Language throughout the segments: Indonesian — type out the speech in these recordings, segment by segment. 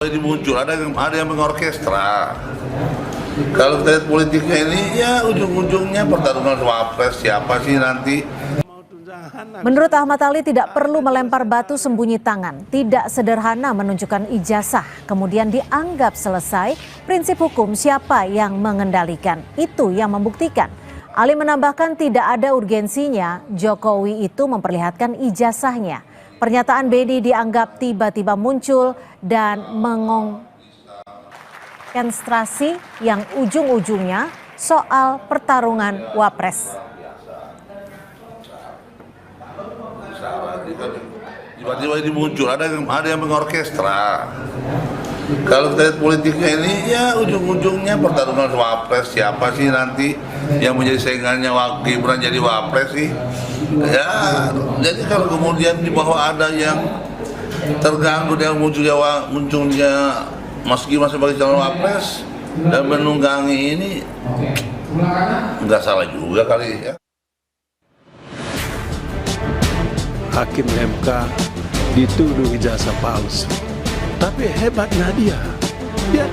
Jadi muncul ada yang mengorkestra. Kalau kita lihat politiknya ini ya ujung-ujungnya pertarungan wapres siapa sih nanti. Menurut Ahmad Ali tidak perlu melempar batu sembunyi tangan, tidak sederhana menunjukkan ijazah kemudian dianggap selesai. Prinsip hukum siapa yang mengendalikan itu yang membuktikan. Ali menambahkan tidak ada urgensinya Jokowi itu memperlihatkan ijazahnya. Pernyataan Beni dianggap tiba-tiba muncul dan mengorkestrasi yang ujung-ujungnya soal pertarungan wapres. Tiba-tiba ini muncul ada yang mengorkestra. Kalau kita lihat politiknya ini ya ujung-ujungnya pertarungan wapres siapa sih nanti yang menjadi saingannya Gibran jadi wapres sih. Ya, jadi kalau kemudian di bawah ada yang terganggu dengan munculnya Mas Gibran sebagai calon wapres dan menunggangi ini, nggak salah juga kali ya. Hakim MK dituduh ijazah palsu, tapi hebatnya dia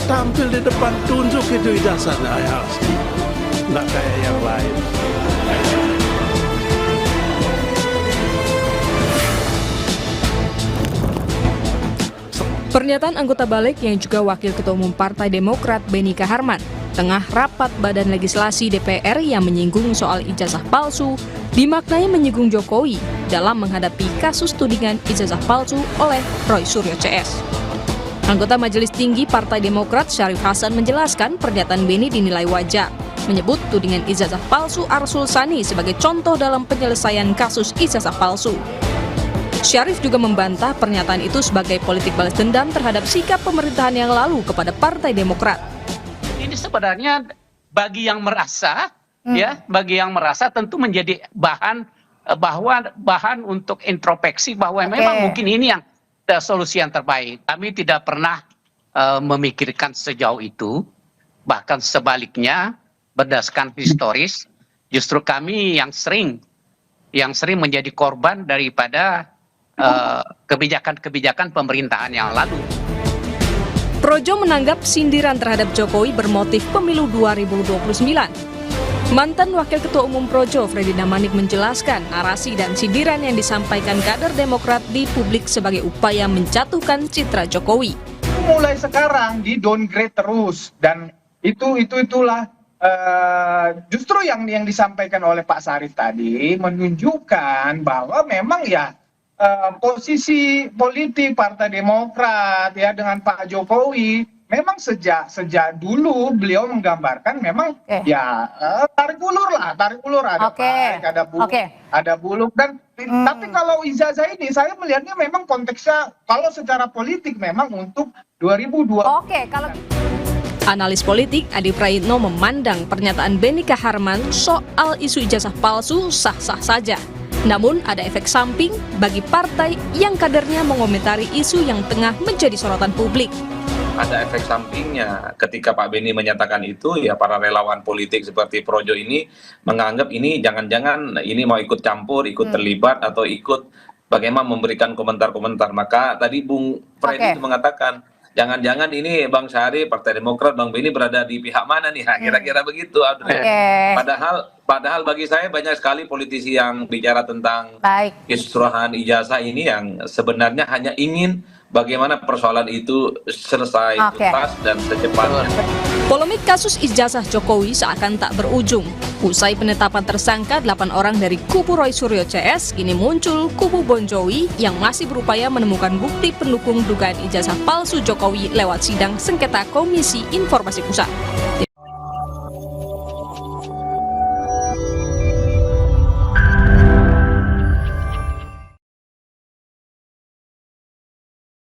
tampil di depan tunjuk itu ijazahnya asli, nggak kayak yang lain. Pernyataan anggota Balik yang juga Wakil Ketua Umum Partai Demokrat Beni Kaharman tengah rapat Badan Legislasi DPR yang menyinggung soal ijazah palsu dimaknai menyinggung Jokowi dalam menghadapi kasus tudingan ijazah palsu oleh Roy Suryo CS. Anggota Majelis Tinggi Partai Demokrat Syarif Hasan menjelaskan pernyataan Beni dinilai wajar, menyebut tudingan ijazah palsu Arsul Sani sebagai contoh dalam penyelesaian kasus ijazah palsu. Syarif juga membantah pernyataan itu sebagai politik balas dendam terhadap sikap pemerintahan yang lalu kepada Partai Demokrat. Ini sebenarnya bagi yang merasa, bagi yang merasa tentu menjadi bahan untuk introspeksi bahwa memang mungkin ini yang solusi yang terbaik. Kami tidak pernah memikirkan sejauh itu, bahkan sebaliknya berdasarkan historis, justru kami yang sering menjadi korban daripada kebijakan-kebijakan pemerintahan yang lalu. Projo menanggap sindiran terhadap Jokowi bermotif pemilu 2029. Mantan Wakil Ketua Umum Projo, Freddy Damanik menjelaskan narasi dan sindiran yang disampaikan kader Demokrat di publik sebagai upaya menjatuhkan citra Jokowi. Mulai sekarang di downgrade terus dan itulah justru yang disampaikan oleh Pak Syarif tadi menunjukkan bahwa memang ya posisi politik Partai Demokrat ya dengan Pak Jokowi memang sejak dulu beliau menggambarkan memang ya tarik ulur ada baik, ada buluk dan tapi kalau ijazah ini saya melihatnya memang konteksnya kalau secara politik memang untuk 2020. Analis politik Adi Prayitno memandang pernyataan Beni Kaharman soal isu ijazah palsu sah-sah saja. Namun ada efek samping bagi partai yang kadernya mengomentari isu yang tengah menjadi sorotan publik. Ada efek sampingnya ketika Pak Beni menyatakan itu ya para relawan politik seperti Projo ini menganggap ini jangan-jangan ini mau ikut campur, ikut terlibat atau ikut bagaimana memberikan komentar-komentar. Maka tadi Bung Freddy itu mengatakan jangan-jangan ini Bang Syarif, Partai Demokrat, Bang Beni berada di pihak mana nih? Kira-kira begitu, Audrey. Padahal bagi saya banyak sekali politisi yang bicara tentang kisruhan ijazah ini yang sebenarnya hanya ingin bagaimana persoalan itu selesai tuntas dan secepatnya. Polemik kasus ijazah Jokowi seakan tak berujung. Usai penetapan tersangka 8 orang dari kubu Roy Suryo CS, kini muncul kubu Bon Jovi yang masih berupaya menemukan bukti pendukung dugaan ijazah palsu Jokowi lewat sidang sengketa Komisi Informasi Pusat.